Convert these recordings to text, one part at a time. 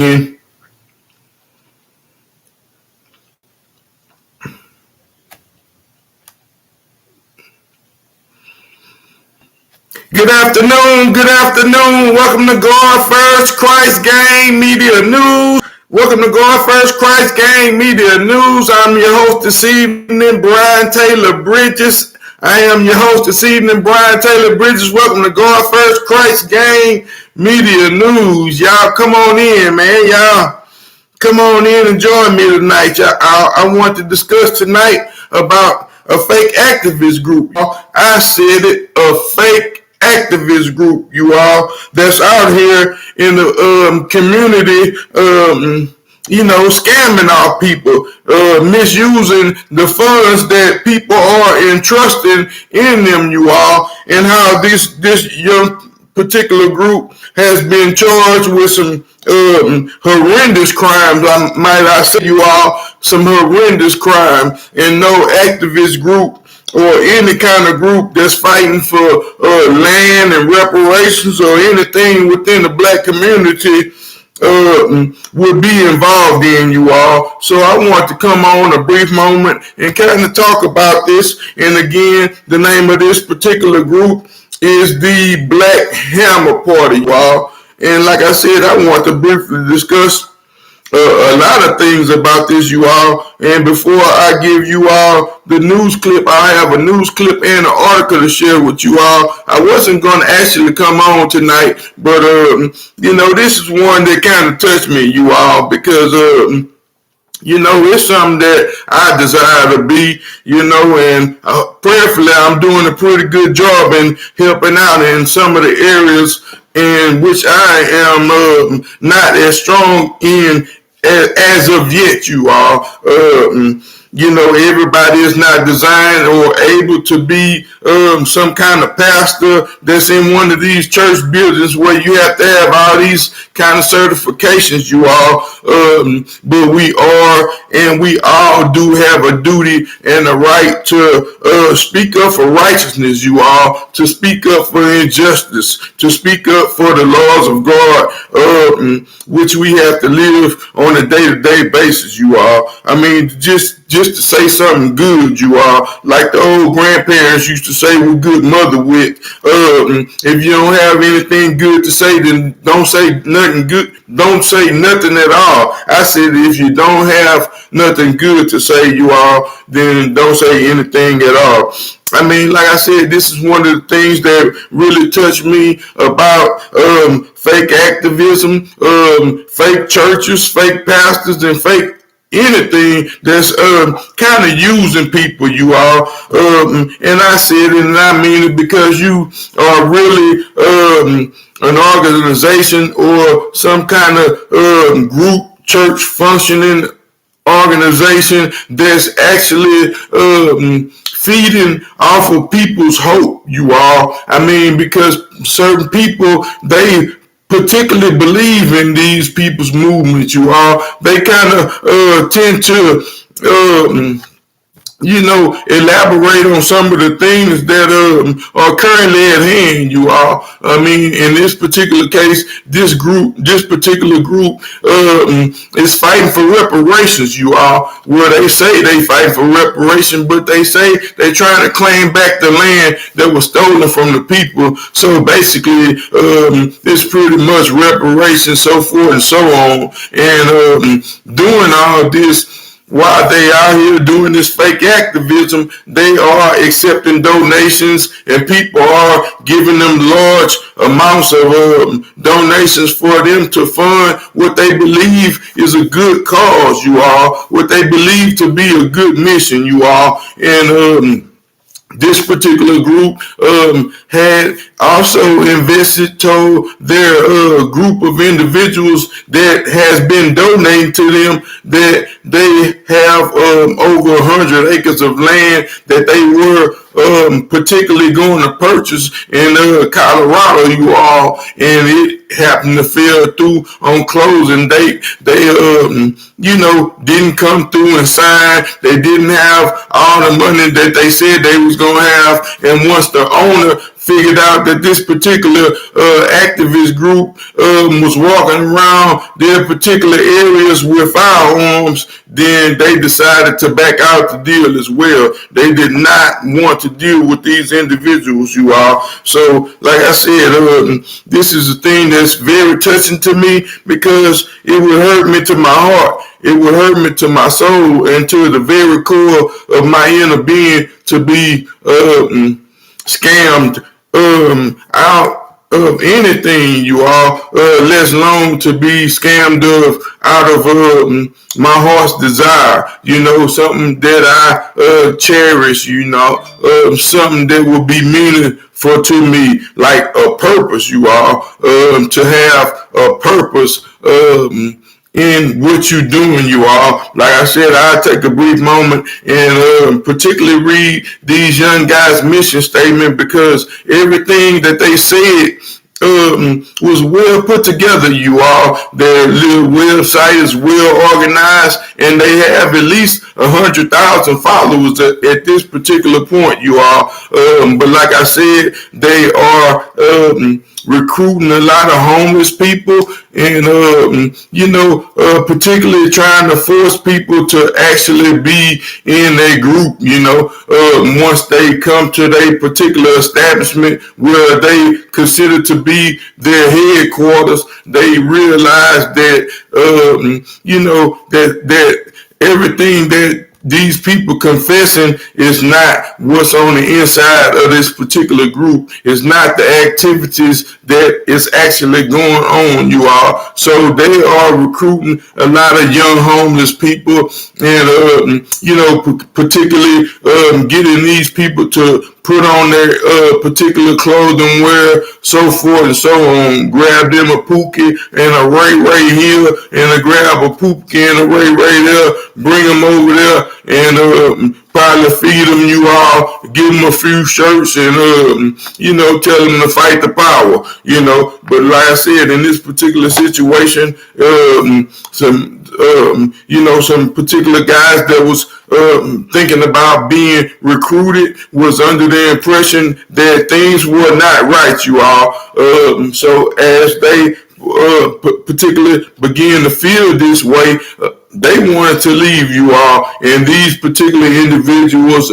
Good afternoon, good afternoon. Welcome to God First Christ Gang Media News. Welcome to God First Christ Gang Media News. I'm your host this evening, Brian Taylor Bridges. I am your host this evening, Brian Taylor Bridges. Welcome to God First Christ Gang Media News. Y'all come on in, man. Y'all come on in and join me tonight. I want to discuss tonight about a fake activist group. I said it, a fake activist group, you all, that's out here in the community, scamming our people, misusing the funds that people are entrusting in them, you all, and how this young particular group has been charged with some horrendous crimes. Might I say, you all, some horrendous crime, and no activist group or any kind of group that's fighting for land and reparations or anything within the black community would be involved in, you all. So I want to come on a brief moment and kind of talk about this. And again, the name of this particular group is the Black Hammer Party, you all. And like I said, I want to briefly discuss a lot of things about this, you all. And before I give you all the news clip, I have a news clip and an article to share with you all. I wasn't going to actually come on tonight, but this is one that kind of touched me, you all, because it's something that I desire to be, and prayerfully I'm doing a pretty good job in helping out in some of the areas in which I am not as strong in as of yet, you all. Everybody is not designed or able to be some kind of pastor that's in one of these church buildings where you have to have all these kind of certifications, you all. But we are, and we all do have a duty and a right to speak up for righteousness, you all, to speak up for injustice, to speak up for the laws of God, which we have to live on a day-to-day basis, you all. I mean, just to say something good, you all, like the old grandparents used to say with good mother wit. If you don't have anything good to say, then don't say nothing good. Don't say nothing at all. I said if you don't have nothing good to say, you all, then don't say anything at all. I mean, like I said, this is one of the things that really touched me about fake activism, fake churches, fake pastors, and fake anything that's kind of using people, you all. And I said it and I mean it, because you are really an organization or some kind of group, church functioning organization that's actually feeding off of people's hope, you all. I mean, because certain people, they particularly believe in these people's movements, you all. They kind of tend to elaborate on some of the things that are currently at hand, you all. I mean, in this particular case, this particular group is fighting for reparations, you all. Where they say they fight for reparations, but they say they're trying to claim back the land that was stolen from the people. So basically, it's pretty much reparations, so forth and so on. And doing all this, while they are here doing this fake activism, they are accepting donations, and people are giving them large amounts of donations for them to fund what they believe is a good cause, you all, what they believe to be a good mission, you all. And this particular group had also told their group of individuals that has been donating to them that they have over 100 acres of land that they were particularly going to purchase in Colorado, you all, and it happened to fell through on closing date. They didn't come through and sign. They didn't have all the money that they said they was going to have, and once the owner figured out that this particular activist group was walking around their particular areas with firearms, then they decided to back out the deal as well. They did not want to deal with these individuals, you all. So, like I said, this is a thing that's very touching to me, because it would hurt me to my heart. It would hurt me to my soul and to the very core of my inner being to be scammed out of anything, you all, less alone to be scammed out of my heart's desire, something that I cherish, something that will be meaningful to me, like a purpose, you all, to have a purpose in what you're doing, you all. Like I said, I'll take a brief moment and particularly read these young guys' mission statement, because everything that they said was well put together, you all. Their little website is well organized, and they have at least 100,000 followers at this particular point, you all. But like I said, they are recruiting a lot of homeless people, and particularly trying to force people to actually be in a group, once they come to their particular establishment where they consider to be their headquarters. They realize that that everything that these people confessing is not what's on the inside of this particular group. It's not the activities that is actually going on, you all. So they are recruiting a lot of young homeless people, and particularly getting these people to put on their particular clothing wear, so forth and so on. Grab them a pookie and a Ray here, and grab a pookie and a Ray there, bring them over there, and probably feed them, you all, give them a few shirts, and tell them to fight the power, But like I said, in this particular situation, some particular guys that was thinking about being recruited was under the impression that things were not right, you all. So as they particularly began to feel this way, they wanted to leave, you all, and these particular individuals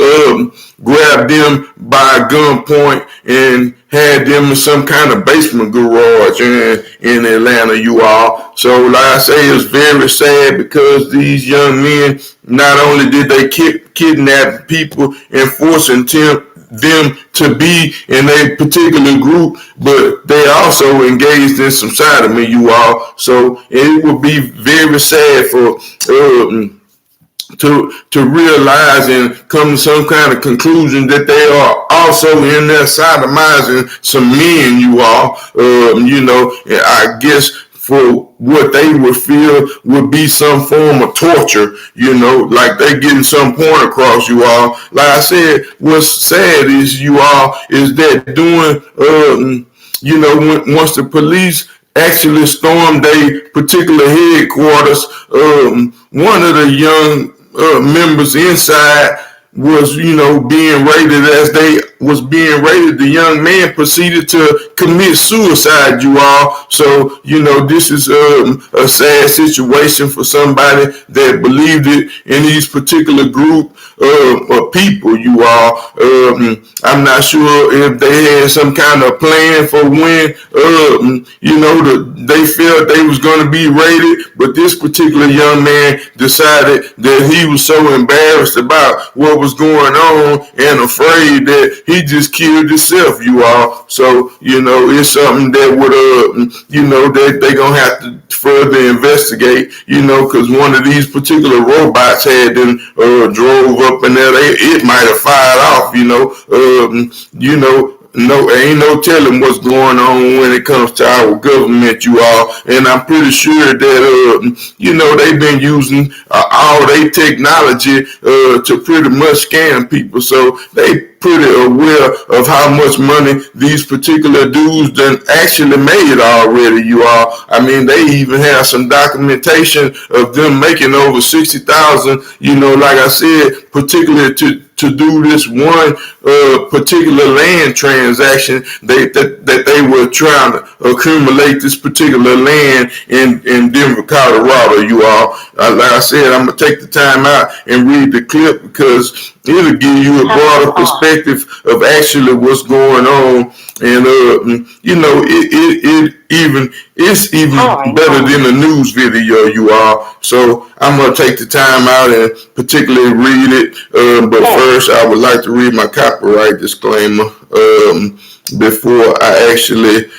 grabbed them by gunpoint and had them in some kind of basement garage in Atlanta, you all. So like I say, it's very sad, because these young men, not only did they kidnap people and forcing them to be in a particular group, but they also engaged in some sodomy, you all. So it would be very sad for to realize and come to some kind of conclusion that they are also in there sodomizing some men, you all. I guess for what they would feel would be some form of torture, like they getting some point across, you all. Like I said, what's sad is, you all, is that once the police actually stormed a particular headquarters, one of the young members inside was, being raided. As they was being raided, the young man proceeded to commit suicide, you all. So, this is a sad situation for somebody that believed it in these particular group of people, you all. I'm not sure if they had some kind of plan for when, they felt they was going to be raided, but this particular young man decided that he was so embarrassed about what was going on and afraid that he just killed himself, you all. So, it's something that would, that they going to have to further investigate, because one of these particular robots had them drove up in there. It might have fired off, No, ain't no telling what's going on when it comes to our government, you all. And I'm pretty sure that, they've been using all their technology to pretty much scam people. So they pretty aware of how much money these particular dudes done actually made already, you all. I mean, they even have some documentation of them making over 60,000, like I said, particularly to do this one particular land transaction. That they were trying to accumulate this particular land in Denver, Colorado. You all, like I said, I'm gonna take the time out and read the clip because it'll give you a broader perspective of actually what's going on. And you know, it's even better than a news video, you all. So I'm gonna take the time out and particularly read it. But first, I would like to read my copyright disclaimer before I actually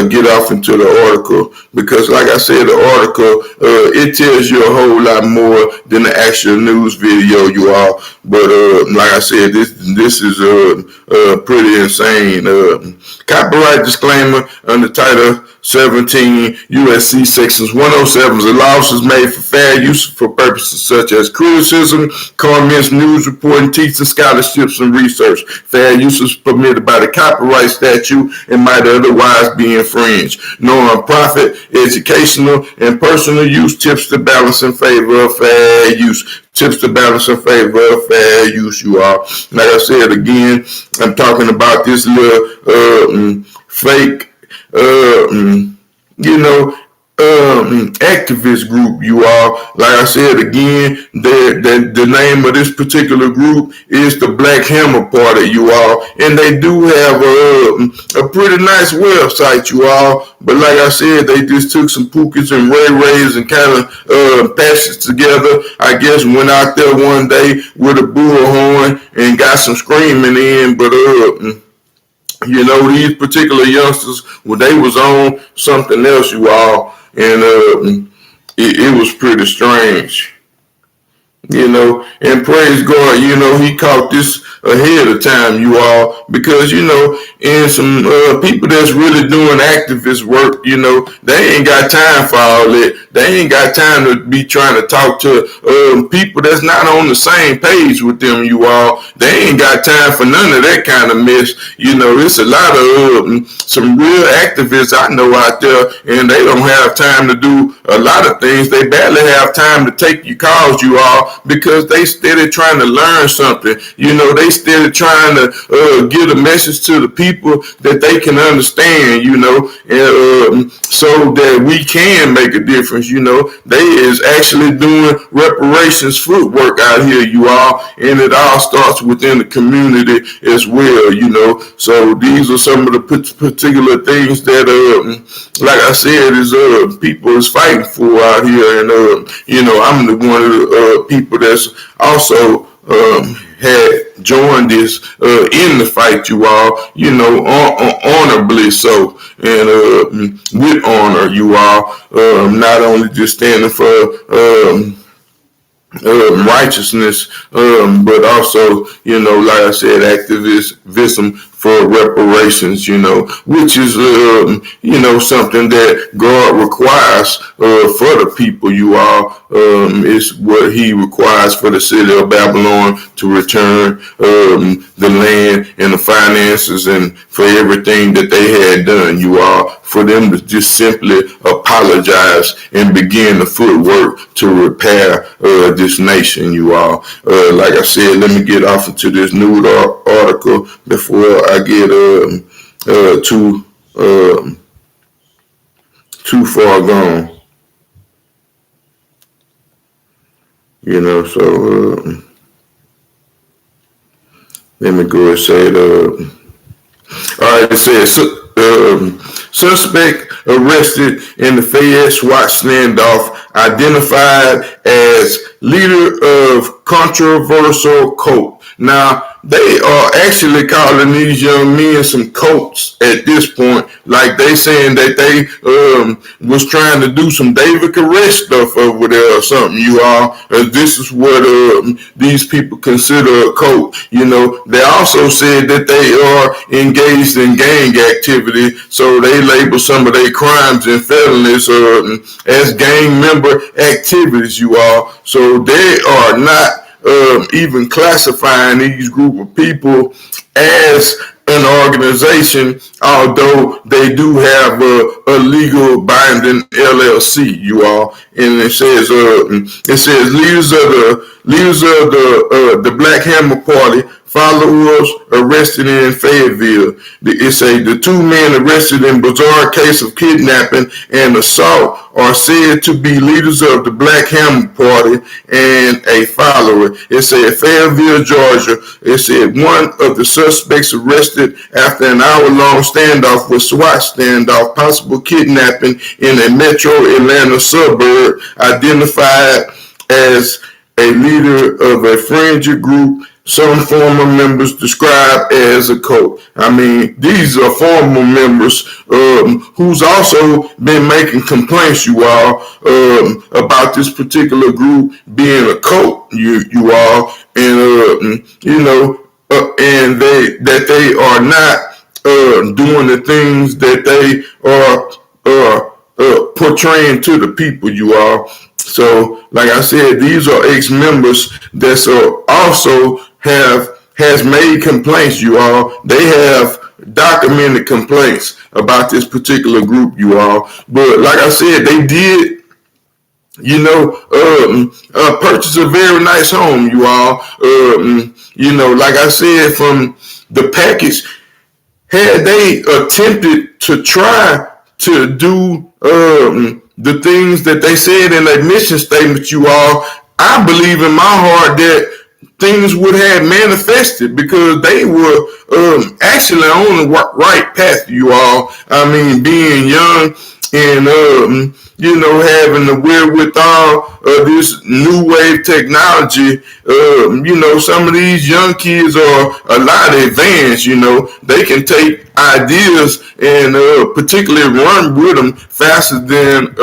get off into the article, because like I said, the article it tells you a whole lot more than the actual news video, you all. But like I said, this is pretty insane. Copyright disclaimer under Title 17 USC Sections 107. The laws is made for fair use for purposes such as criticism, comments, news reporting, teaching, scholarships, and research. Fair use is permitted by the copyright statute and might otherwise be infringed. Non-profit, educational, and personal use tips to balance in favor of fair use. Tips to balance in favor of fair use, you all. Like I said again, I'm talking about this little fake activist group, you all. Like I said again, the name of this particular group is the Black Hammer Party, you all, and they do have a pretty nice website, you all. But like I said, they just took some Pookies and Ray Rays and kind of patched it together. I guess went out there one day with a bullhorn and got some screaming in, but you know, these particular youngsters, well, they was on something else, you all, and it was pretty strange. You know, and praise God, you know, he caught this ahead of time, you all, because, you know, and some people that's really doing activist work, you know, they ain't got time for all that. They ain't got time to be trying to talk to people that's not on the same page with them, you all. They ain't got time for none of that kind of mess. You know, it's a lot of some real activists I know out there, and they don't have time to do a lot of things. They barely have time to take your calls, you all, because they steady trying to learn something. You know, they steady trying to get a message to the people that they can understand, you know, and so that we can make a difference. You know, they is actually doing reparations footwork out here, you all, and it all starts within the community as well, you know. So these are some of the particular things that, like I said, is people is fighting for out here, and you know, I'm the one of the people that's also had joined this in the fight, you all, you know, honorably so, and with honor, you all, not only just standing for righteousness, but also, you know, like I said, activism for reparations, you know, which is, you know, something that God requires for the people, you all. It's what he requires for the city of Babylon to return the land and the finances and for everything that they had done, you all, for them to just simply apologize and begin the footwork to repair this nation, you all. Like I said, let me get off into this news article before I get too far gone. You know, so let me go and say it. All right, it says suspect arrested in the Fayette SWAT standoff identified as leader of controversial cult. Now, they are actually calling these young men some cults at this point. Like they saying that they was trying to do some David Koresh stuff over there or something, you all. This is what these people consider a cult. You know, they also said that they are engaged in gang activity, so they label some of their crimes and felonies as gang member activities, you all. So they are not even classifying these group of people as an organization, although they do have a legal binding LLC, you all. And it says leaders of the Black Hammer Party followers arrested in Fayetteville. It say the two men arrested in bizarre case of kidnapping and assault are said to be leaders of the Black Hammer Party and a follower. It said Fayetteville, Georgia. It said one of the suspects arrested after an hour-long standoff with SWAT standoff, possible kidnapping in a metro Atlanta suburb, identified as a leader of a fringe group some former members described as a cult. I mean, these are former members who's also been making complaints, you all, about this particular group being a cult, you all, and and they are not doing the things that they are portraying to the people, you all. So, like I said, these are ex-members that also has made complaints, you all. They have documented complaints about this particular group, you all. But like I said, they did, purchase a very nice home, you all. Like I said, from the package, had they attempted to try to do the things that they said in their mission statement, you all, I believe in my heart that things would have manifested because they were actually on the right path, you all. I mean, being young and having the wherewithal of this new wave technology. Some of these young kids are a lot advanced. They can take ideas and particularly run with them faster than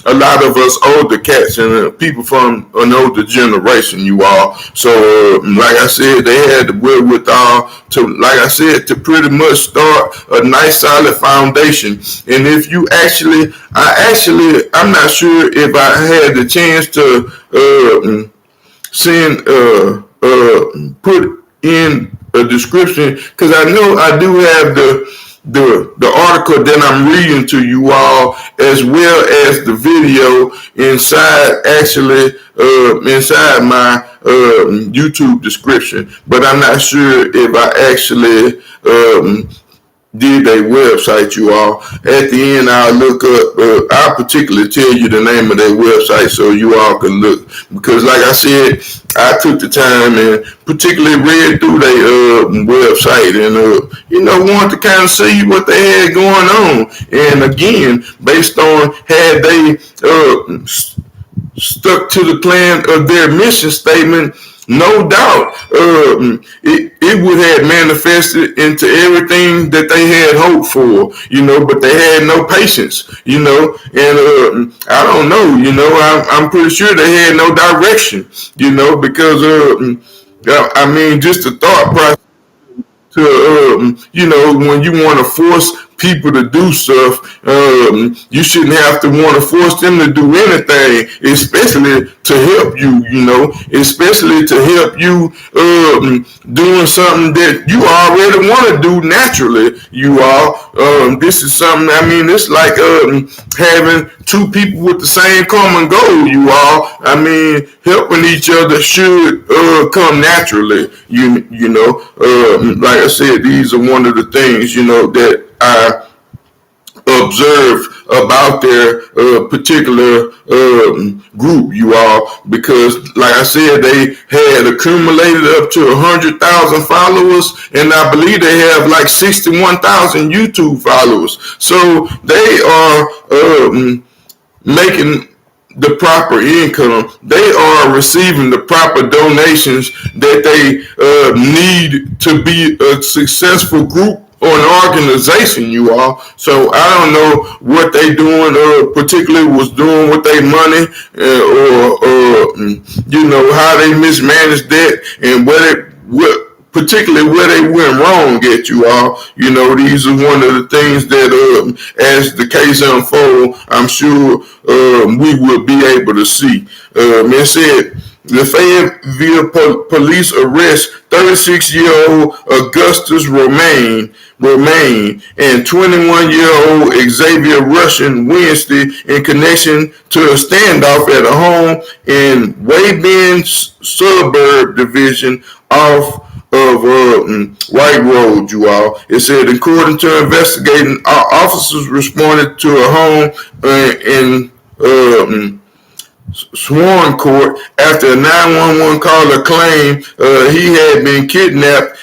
a lot of us older cats and people from an older generation, you all. So, like I said, they had the wherewithal to pretty much start a nice solid foundation. And if you I'm not sure if I had the chance to put in a description, because I know I do have the article that I'm reading to you all, as well as the video inside my YouTube description. But I'm not sure if I actually did a website, you all. At the end, I'll look up, I'll particularly tell you the name of their website so you all can look. Because like I said, I took the time and particularly read through their website and, wanted to kind of see what they had going on. And again, based on had they stuck to the plan of their mission statement, no doubt it would have manifested into everything that they had hoped for, but they had no patience, and I don't know, I'm pretty sure they had no direction, because just the thought process to when you want to force people to do stuff, you shouldn't have to want to force them to do anything, especially to help you, especially to help you doing something that you already want to do naturally, you all. This is something, it's like having two people with the same common goal, you all. Helping each other should come naturally, like I said, these are one of the things, that I observed about their particular group, you all, because like I said, they had accumulated up to 100,000 followers, and I believe they have like 61,000 YouTube followers. So they are making the proper income. They are receiving the proper donations that they need to be a successful group or an organization, you all. So I don't know what they doing, particularly was doing with their money, or how they mismanaged that, and particularly where they went wrong at, you all. These are one of the things that, as the case unfolds, I'm sure we will be able to see. It said The Fayetteville police arrest 36-year-old Augustus Romaine and 21-year-old Xavier Russian Wednesday in connection to a standoff at a home in Waybend suburb division off of White Road, you all. It said, according to investigating, officers responded to a home in Sworn Court after a 911 caller claimed he had been kidnapped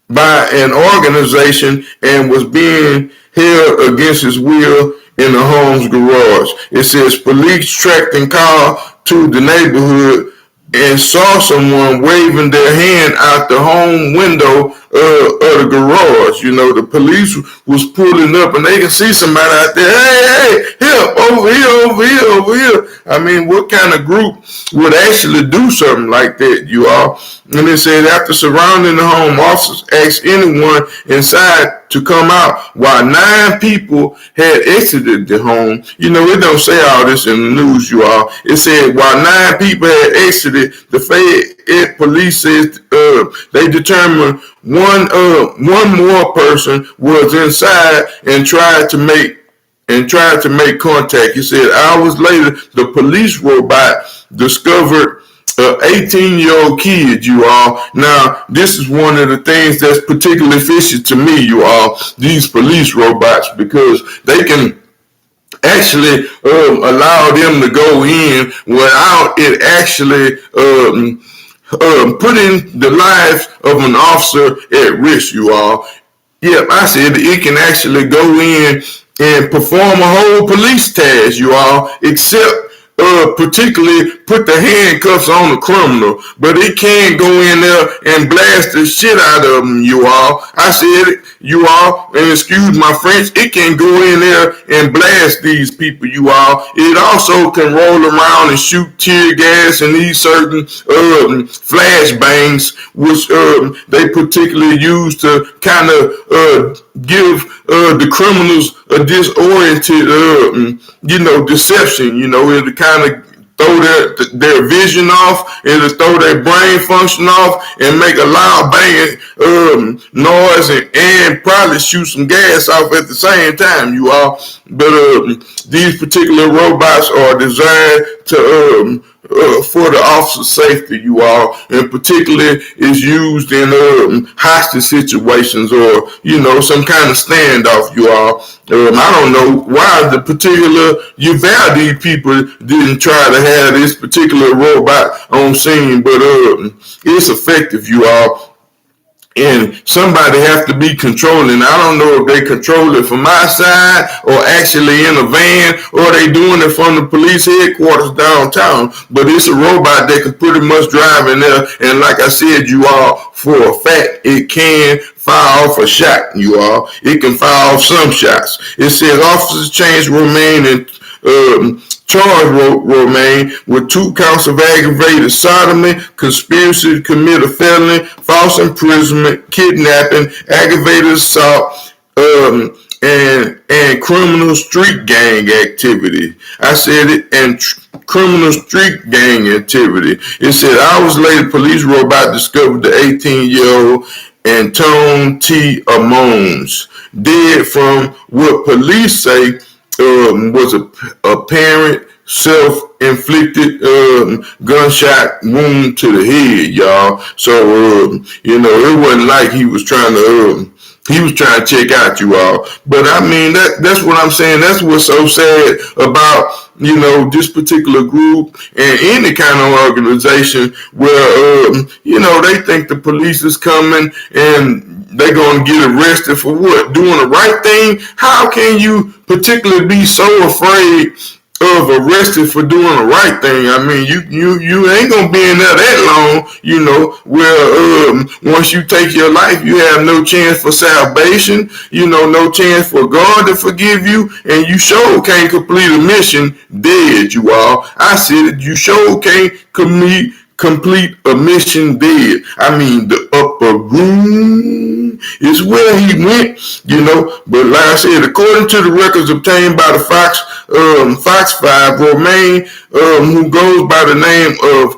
by an organization and was being held against his will in the home's garage. It says police tracked and called to the neighborhood and saw someone waving their hand out the home window of the garage. You know, the police was pulling up and they can see somebody out there. Hey, help, over here, over here, over here. I mean, what kind of group would actually do something like that, you all? And it said after surrounding the home, officers asked anyone inside to come out while 9 people had exited the home. You know, it don't say all this in the news, you all. It said while 9 people had exited, the Fayette police says they determined one more person was inside and tried to make contact. He said hours later, the police robot discovered an 18-year-old kid, you all. Now, this is one of the things that's particularly fishy to me, you all, these police robots, because they can actually allow them to go in without it actually putting the lives of an officer at risk, you all. Yep, I said it can actually go in and perform a whole police task, you all, except particularly put the handcuffs on the criminal, but it can't go in there and blast the shit out of them, you all. I said it, you all, and excuse my French, it can go in there and blast these people, you all. It also can roll around and shoot tear gas and these certain flashbangs, which they particularly use to kind of give the criminals a disoriented, deception. You know, it'll kind of throw their vision off, it'll throw their brain function off, and make a loud banging noise, and probably shoot some gas off at the same time, you all. But these particular robots are designed to for the officer's safety, you all, and particularly is used in hostage situations or, some kind of standoff, you all. I don't know why the particular Uvalde people didn't try to have this particular robot on scene, but it's effective, you all. And somebody has to be controlling. I don't know if they control it from my side or actually in a van or they doing it from the police headquarters downtown. But it's a robot that can pretty much drive in there. And like I said, you all, for a fact, it can fire off a shot, you all. It can fire off some shots. It says officers changed Romaine and charged Romaine with 2 counts of aggravated sodomy, conspiracy to commit a felony, false imprisonment, kidnapping, aggravated assault, and criminal street gang activity. I said it, and criminal street gang activity. It said hours later, police robot discovered the 18-year-old Antone T. Amones dead from what police say was apparent self-inflicted gunshot wound to the head, y'all. So, it wasn't like he was trying to check out, you all. But I mean, that's what I'm saying. That's what's so sad about, this particular group and any kind of organization where, they think the police is coming and they're going to get arrested for what? Doing the right thing? How can you particularly be so afraid of arrested for doing the right thing? I mean, you ain't going to be in there that long, where once you take your life, you have no chance for salvation, no chance for God to forgive you, and you sure can't complete a mission dead, you all. I said it, you sure can't complete a mission dead. I mean, a upper room is where he went, But like I said, according to the records obtained by the Fox 5, Romain, who goes by the name of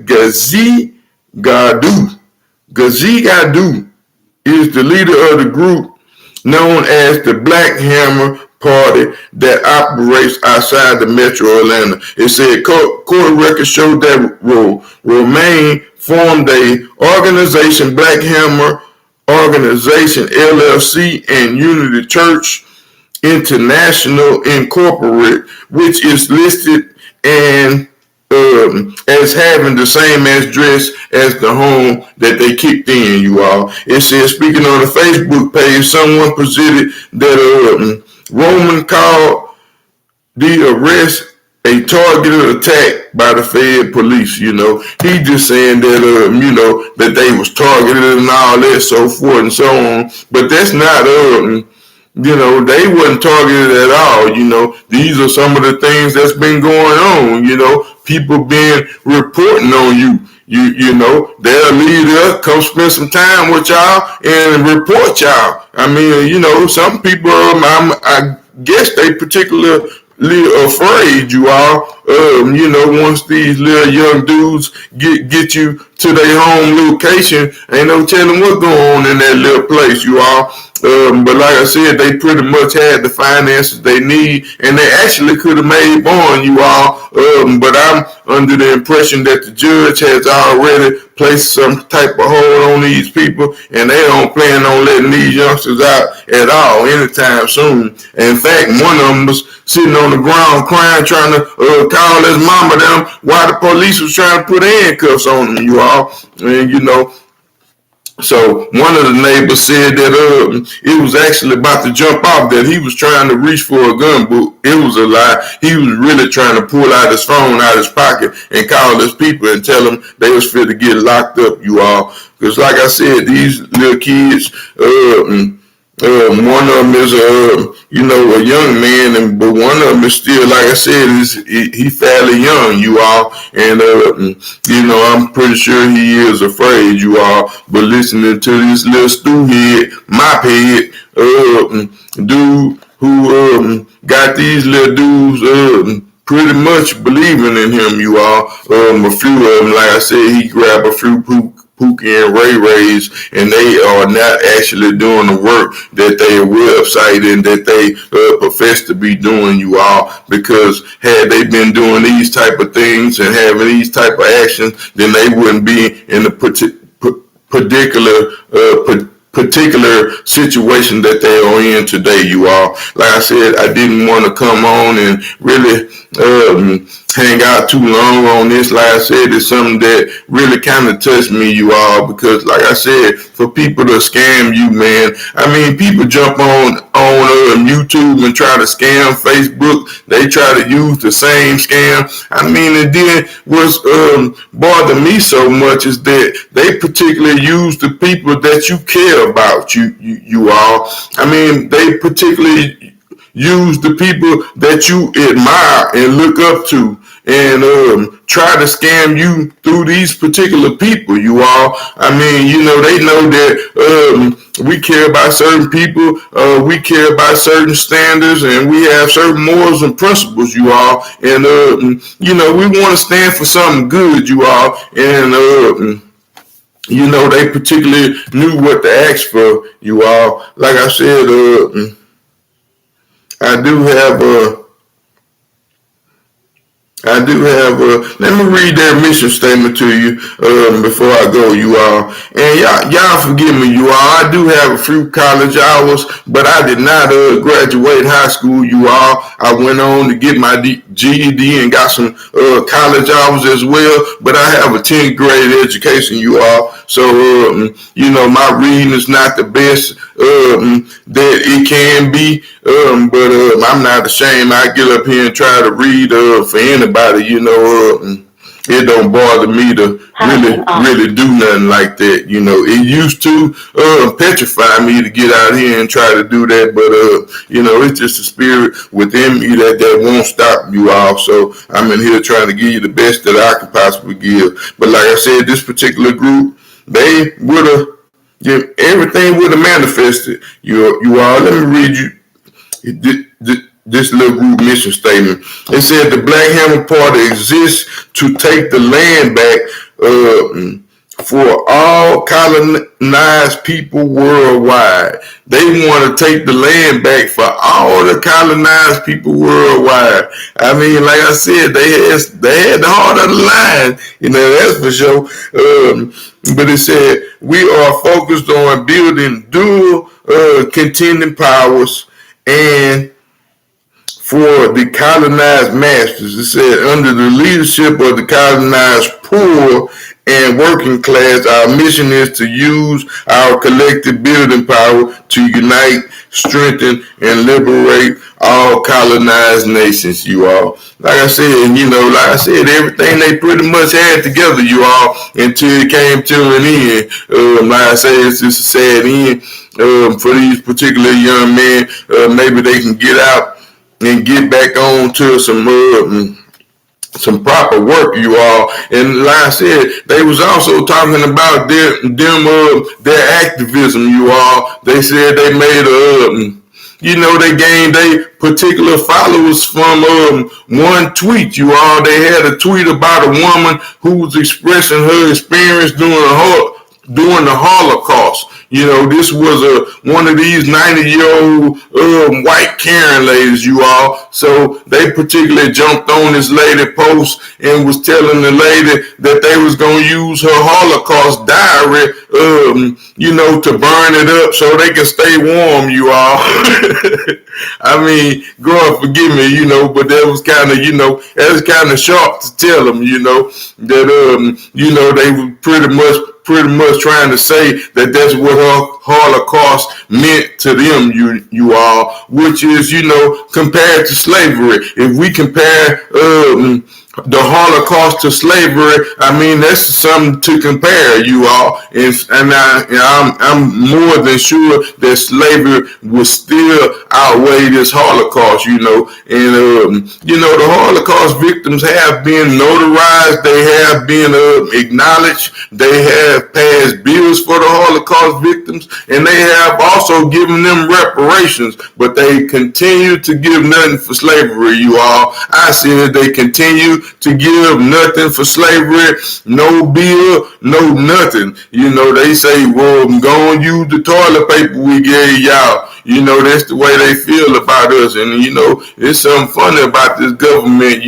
Ghazi Gadou, is the leader of the group known as the Black Hammer Party that operates outside the metro Atlanta. It said court records showed that Romain formed a organization, Black Hammer Organization LLC, and Unity Church International Incorporated, which is listed and as having the same address as the home that they kicked in, you all. It says, speaking on the Facebook page, someone presented that Roman called the arrest a targeted attack by the Fed police, He just saying that, that they was targeted and all that, so forth and so on. But that's not, they wasn't targeted at all, These are some of the things that's been going on, People been reporting on you. They'll leave there, come spend some time with y'all and report y'all. I mean, some people, I guess they particularly afraid, you all. Once these little young dudes get you to their home location, ain't no telling what's going on in that little place, you all. But like I said, they pretty much had the finances they need, and they actually could have made bond, you all. But I'm under the impression that the judge has already placed some type of hold on these people, and they don't plan on letting these youngsters out at all anytime soon. In fact, one of them was sitting on the ground crying, trying to call his mama down while the police was trying to put handcuffs on him, you all. And so one of the neighbors said that it was actually about to jump off, that he was trying to reach for a gun, but it was a lie. He was really trying to pull out his phone out of his pocket and call his people and tell them they was fit to get locked up, you all. Because like I said, these little kids, one of them is a young man, but one of them is still, like I said, he fairly young, you all, and I'm pretty sure he is afraid, you all. But listening to this little stewhead, mop head, dude who got these little dudes pretty much believing in him, you all. A few of them, like I said, he grabbed a few Pookie and Ray Rays, and they are not actually doing the work that their website and that they profess to be doing, you all. Because had they been doing these type of things and having these type of actions, then they wouldn't be in the particular situation that they are in today, you all. Like I said, I didn't want to come on and really hang out too long on this. Like I said, it's something that really kind of touched me, you all, because like I said, for people to scam you, man, I mean, people jump on YouTube and try to scam Facebook. They try to use the same scam. I mean, and then what's bothering me so much is that they particularly use the people that you care about, you all. I mean, they particularly use the people that you admire and look up to, and try to scam you through these particular people, you all. I mean, they know that we care about certain people, we care about certain standards, and we have certain morals and principles, you all. And we want to stand for something good, you all. And they particularly knew what to ask for, you all. Like I said, I do have let me read their mission statement to you before I go, you all. And y'all forgive me, you all. I do have a few college hours, but I did not graduate high school, you all. I went on to get my GED and got some college hours as well, but I have a 10th grade education, you all. So, my reading is not the best that it can be, but I'm not ashamed. I get up here and try to read for anybody, it don't bother me to really do nothing like that. It used to petrify me to get out here and try to do that, but it's just a spirit within me that won't stop, you all. So I'm in here trying to give you the best that I can possibly give. But like I said, this particular group, they would have, everything would have manifested. You all, let me read you this little group mission statement. It said the Black Hammer Party exists to take the land back for all colonized people worldwide. They want to take the land back for all the colonized people worldwide. I mean, like I said, they had the heart of the lion, that's for sure. But it said, we are focused on building dual contending powers and for the colonized masters. It said, under the leadership of the colonized poor and working class, our mission is to use our collective building power to unite, strengthen, and liberate all colonized nations, you all. Like I said, everything they pretty much had together, you all, until it came to an end. Like I said, it's just a sad end for these particular young men. Maybe they can get out and get back on to some proper work, you all. And like I said, they was also talking about their activism, you all. They said they made they gained their particular followers from one tweet, you all. They had a tweet about a woman who was expressing her experience during the Holocaust. This was one of these 90-year-old white Karen ladies, you all. So they particularly jumped on this lady post and was telling the lady that they was going to use her Holocaust diary, to burn it up so they can stay warm, you all. I mean, God forgive me, but that was kind of sharp to tell them, that, they were pretty much trying to say that that's what her Holocaust meant to them, you all, which is, compared to slavery. If we compare the Holocaust to slavery, I mean, that's something to compare, you all. And I'm more than sure that slavery will still outweigh this Holocaust, And, the Holocaust victims have been notarized. They have been acknowledged. They have passed bills for the Holocaust victims. And they have also given them reparations. But they continue to give nothing for slavery, you all. I see that they continue to give nothing for slavery, no bill, no nothing. They say, well, I'm going to use the toilet paper we gave y'all. That's the way they feel about us. And, it's something funny about this government,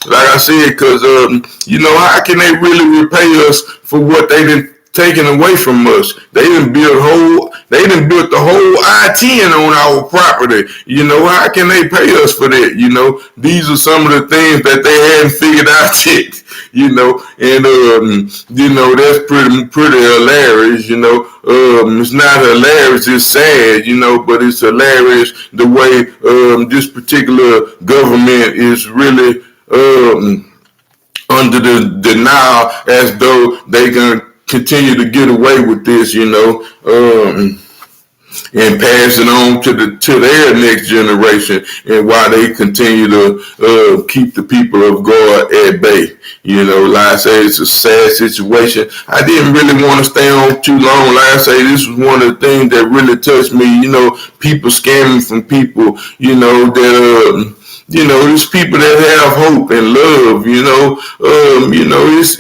like I said, because, how can they really repay us for what they done taken away from us? They done built the whole I-10 on our property. How can they pay us for that? These are some of the things that they hadn't figured out yet, and, that's pretty hilarious, it's not hilarious, it's sad, but it's hilarious the way, this particular government is really, under the denial as though they gonna continue to get away with this, and pass it on to their next generation, and while they continue to keep the people of God at bay. Like I say, it's a sad situation. I didn't really want to stay on too long. Like I say, this was one of the things that really touched me. People scamming from people, that it's people that have hope and love,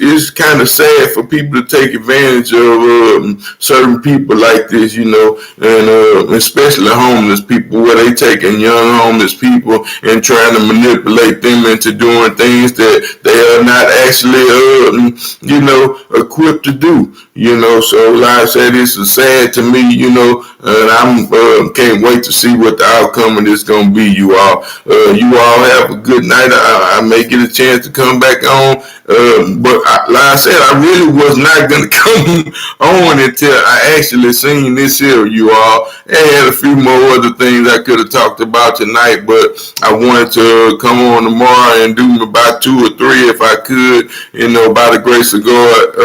it's kind of sad for people to take advantage of certain people like this, and especially homeless people, where they taking young homeless people and trying to manipulate them into doing things that they are not actually, equipped to do, So like I said, this is sad to me, and I'm can't wait to see what the outcome of this gonna be, you all. You all have a good night. I may get a chance to come back on, but like I said, I really was not going to come on until I actually seen this here, you all. I had a few more other things I could have talked about tonight, but I wanted to come on tomorrow and do about 2 or 3 if I could, by the grace of God,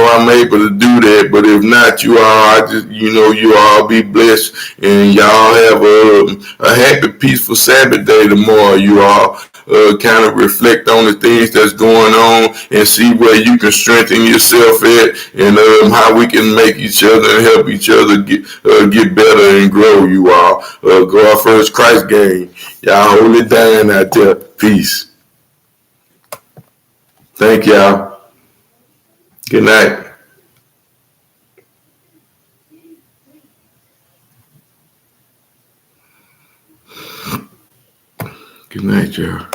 I'm able to do that. But if not, you all, I just, you all be blessed, and y'all have a happy, peaceful Sabbath day tomorrow, you all. kind of reflect on the things that's going on and see where you can strengthen yourself at, and how we can make each other and help each other get better and grow. You all go our first Christ game. Y'all hold it down out there. Peace. Thank y'all. Good night. Good night, y'all.